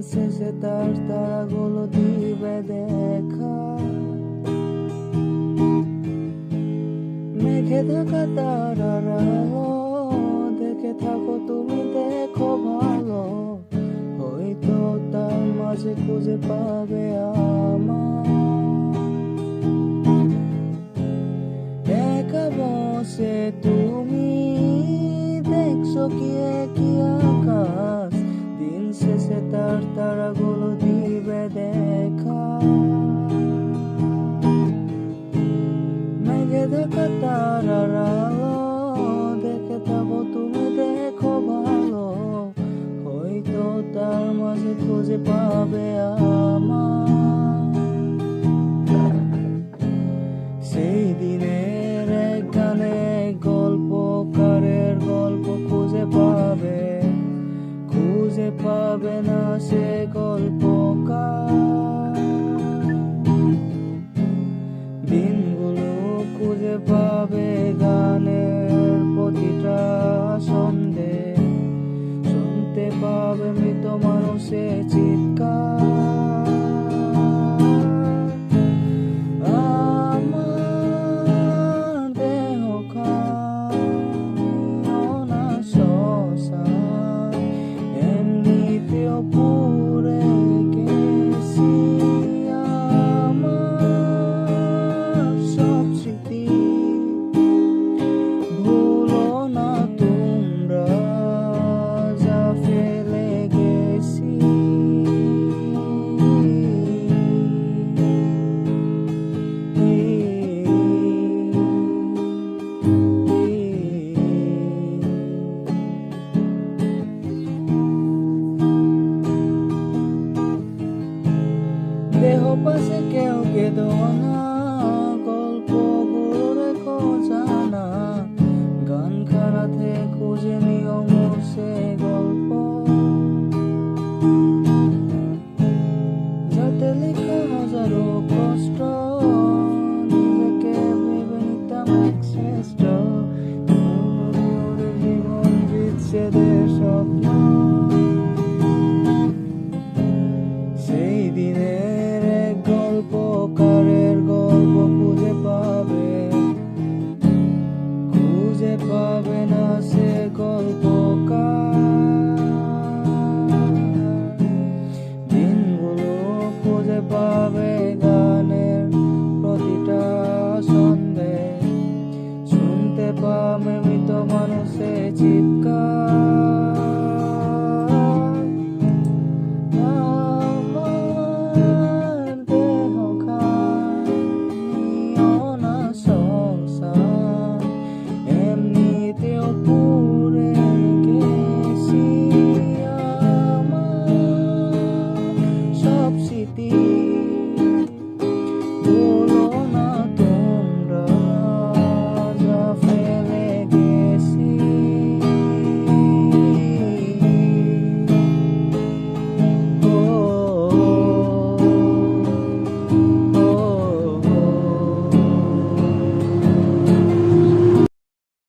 শেষে তার তারাগুলো দিবে দেখা। মেঘে ঢাকা তারার আলো দেখে থাকো তুমি, দেখো ভালো, হয়তো তার মাঝে খুঁজে পাবে আমার। একা বসে তুমি দেখছো কি একই আকাশ, দিন শেষে তার তারাগুলো দিবে দেখা। মেঘে ঢাকা তারার আলো দেখে থাকো তুমি, দেখো ভালো, হয়তো তার মাঝে খুঁজে পাবে।